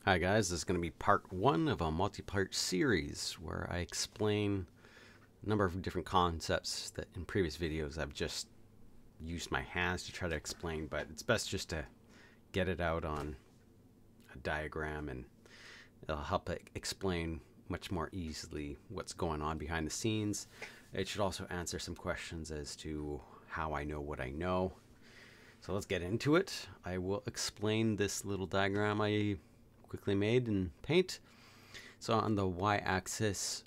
Hi guys, this is going to be part one of a multi-part series where I explain a number of different concepts that in previous videos I've just used my hands to try to explain, but it's best just to get it out on a diagram and it'll help explain much more easily what's going on behind the scenes. It should also answer some questions as to how I know what I know. So let's get into it. I will explain this little diagram I quickly made in Paint. So on the y-axis,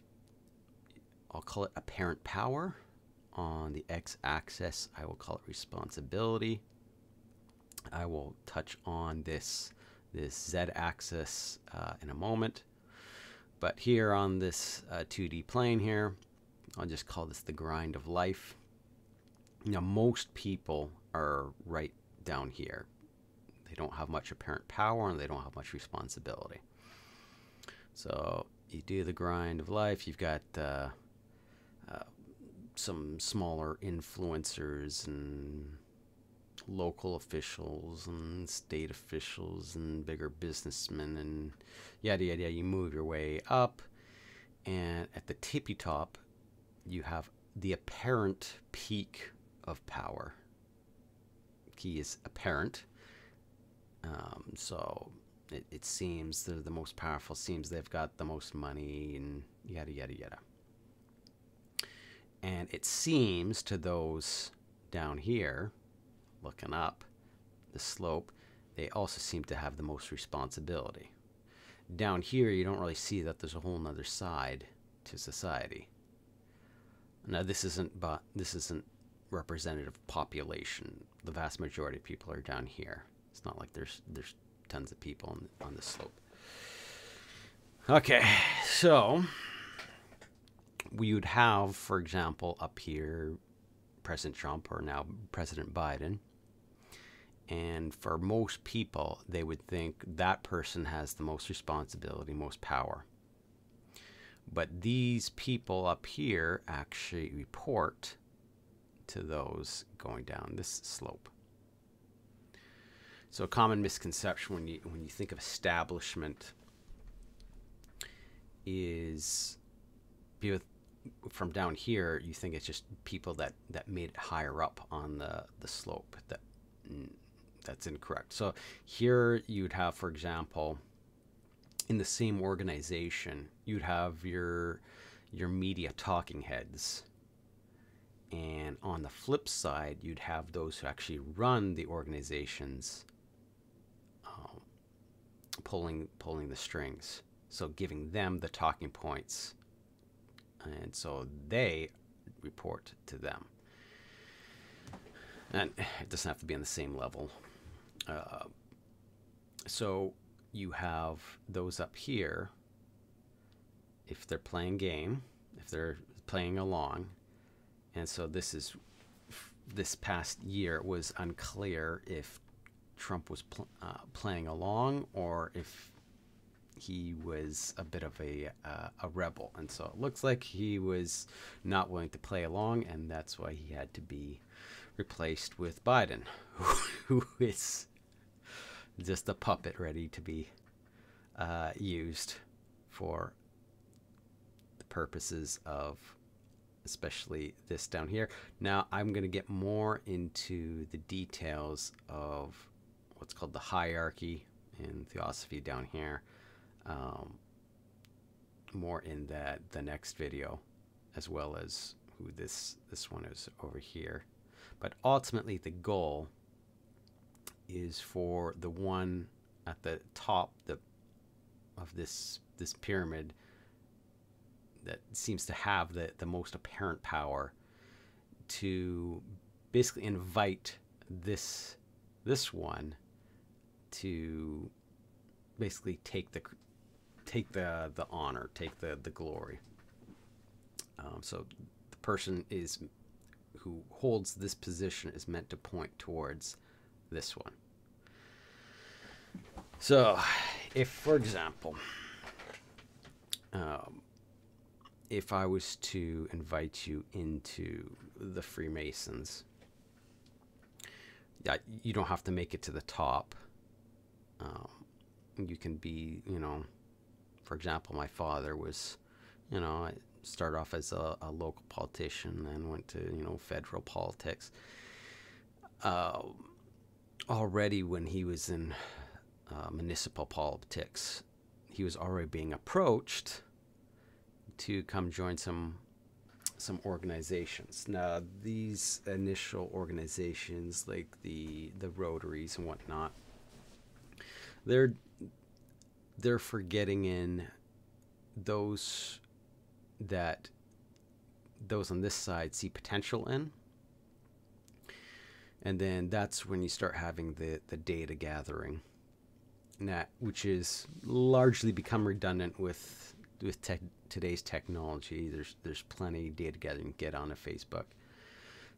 I'll call it apparent power. On the x-axis, I will call it responsibility. I will touch on this z-axis in a moment. But here on this 2D plane here, I'll just call this the grind of life. Now, most people are right down here. They don't have much apparent power and they don't have much responsibility. So you do the grind of life. You've got some smaller influencers and local officials and state officials and bigger businessmen and yada yada yada. You move your way up, and at the tippy top, you have the apparent peak of power. Key is apparent. So it seems they're the most powerful, seems they've got the most money and yada yada yada. And it seems to those down here looking up the slope, they also seem to have the most responsibility. Down here you don't really see that there's a whole nother side to society. Now this isn't representative population. The vast majority of people are down here. It's not like there's tons of people on this slope. Okay, so we would have, for example, up here President Trump, or now President Biden, and for most people they would think that person has the most responsibility, most power. But these people up here actually report to those going down this slope. So a common misconception when you think of establishment is, from down here you think it's just people that made it higher up on the slope. That's incorrect. So here you'd have, for example, in the same organization you'd have your media talking heads, and on the flip side you'd have those who actually run the organizations pulling the strings, so giving them the talking points, and so they report to them. And it doesn't have to be on the same level. So you have those up here, if they're playing game, if they're playing along. And so this past year it was unclear if Trump was playing along or if he was a bit of a rebel. And so it looks like he was not willing to play along, and that's why he had to be replaced with Biden, who is just a puppet ready to be used for the purposes of especially this down here. Now I'm going to get more into the details of what's called the hierarchy in theosophy down here, more in the next video, as well as who this one is over here. But ultimately the goal is for the one at the top of this pyramid that seems to have the most apparent power to basically invite this one to basically take the honor, take the glory. So the person who holds this position is meant to point towards this one. So if, for example, if I was to invite you into the Freemasons, you don't have to make it to the top. You can be, for example, my father was, I started off as a local politician, then went to, federal politics. Already when he was in municipal politics, he was already being approached to come join some organizations. Now, these initial organizations, like the Rotaries and whatnot, they're for getting in those that those on this side see potential in. And then that's when you start having the data gathering, which is largely become redundant with today's technology. There's plenty of data gathering you get on a Facebook.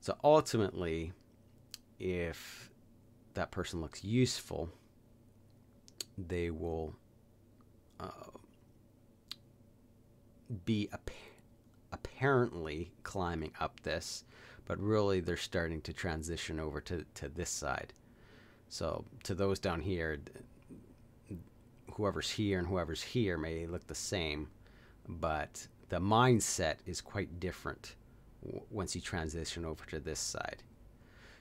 So ultimately, if that person looks useful, they will be apparently climbing up this, but really they're starting to transition over to this side. So to those down here, whoever's here and whoever's here may look the same, but the mindset is quite different once you transition over to this side.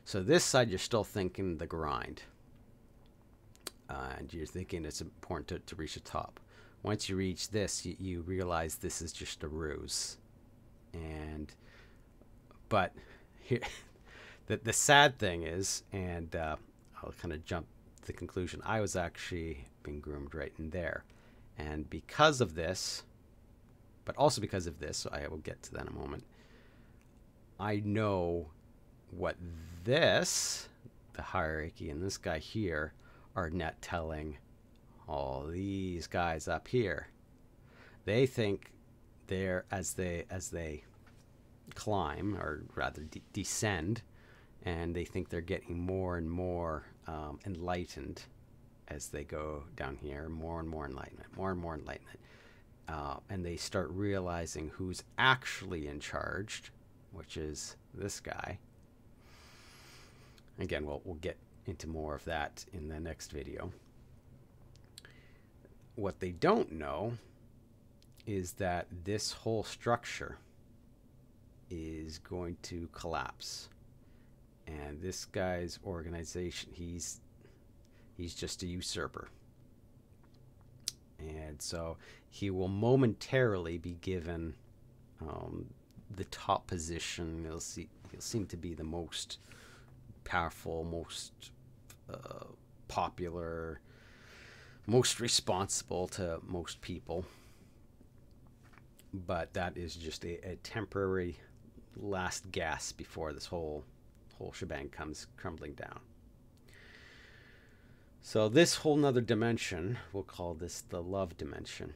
So this side, you're still thinking the grind, and you're thinking it's important to reach the top. Once you reach this, you realize this is just a ruse. But here, the sad thing is, and I'll kind of jump to the conclusion, I was actually being groomed right in there. And because of this, but also because of this, so I will get to that in a moment, I know what this, the hierarchy, and this guy here are net telling all these guys up here. They think they're, as they climb, or rather descend, and they think they're getting more and more enlightened as they go down here, more and more enlightenment, more and more enlightenment. And they start realizing who's actually in charge, which is this guy. Again, we'll get into more of that in the next video. What they don't know is that this whole structure is going to collapse. And this guy's organization, he's just a usurper. And so he will momentarily be given the top position. He'll seem to be the most powerful, most popular, most responsible to most people. But that is just a temporary last gasp before this whole shebang comes crumbling down. So this whole nother dimension, we'll call this the love dimension.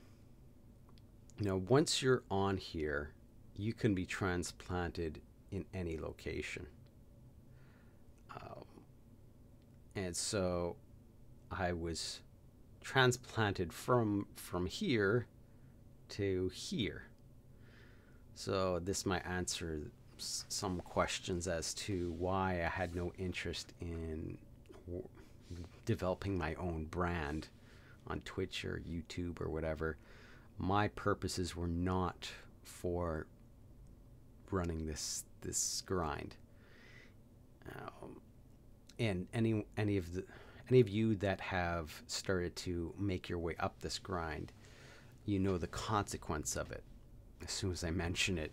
Now, once you're on here, you can be transplanted in any location. And so I was transplanted from here to here. So this might answer some questions as to why I had no interest in developing my own brand on Twitch or YouTube or whatever. My purposes were not for running this grind. And any of you that have started to make your way up this grind, you know the consequence of it. As soon as I mention it,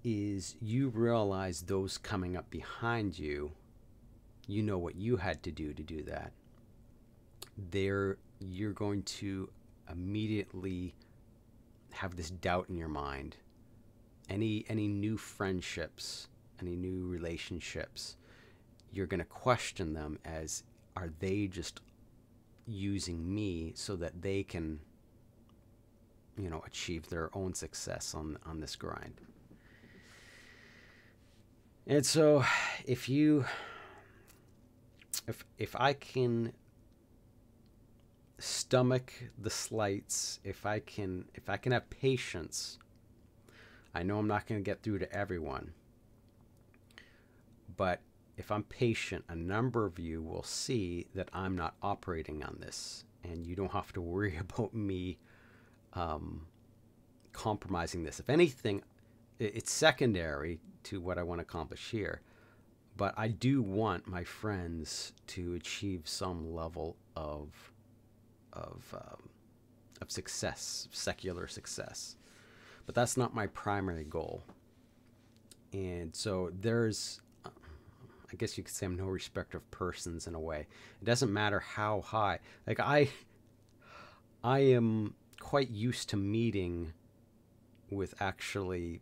is you realize those coming up behind you, you know what you had to do that. You're going to immediately have this doubt in your mind. Any new friendships, any new relationships, you're going to question them as, are they just using me so that they can, achieve their own success on this grind? And so if I can stomach the slights, if I can have patience, I know I'm not going to get through to everyone, but if I'm patient, a number of you will see that I'm not operating on this, and you don't have to worry about me compromising this. If anything, it's secondary to what I want to accomplish here. But I do want my friends to achieve some level of success, secular success. But that's not my primary goal. And so there's, I guess you could say, I'm no respecter of persons in a way. It doesn't matter how high. Like I am quite used to meeting with actually,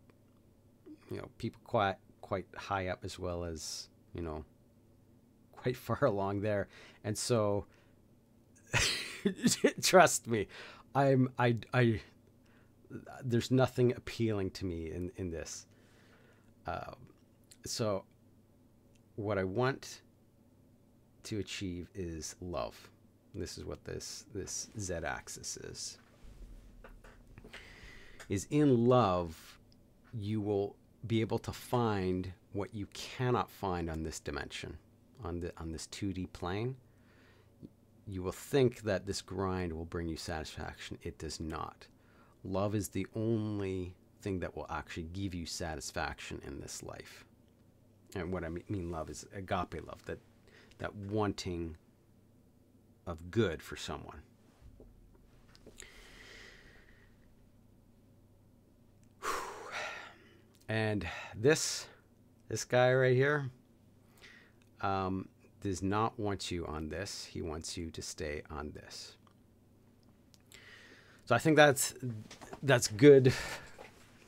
people quite high up, as well as, quite far along there. And so trust me, there's nothing appealing to me in this. So what I want to achieve is love. This is what this z-axis is in love. You will be able to find what you cannot find on this dimension, on this 2D plane. You will think that this grind will bring you satisfaction. It does not. Love is the only thing that will actually give you satisfaction in this life. And what I mean love is agape love, that wanting of good for someone. And this guy right here does not want you on this. He wants you to stay on this. So I think that's good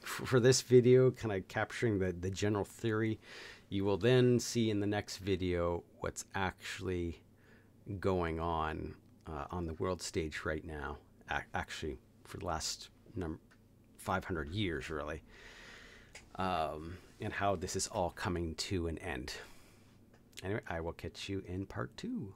for this video, kind of capturing the general theory. You will then see in the next video what's actually going on the world stage right now, actually for the last 500 years, really. And how this is all coming to an end. Anyway, I will catch you in part 2.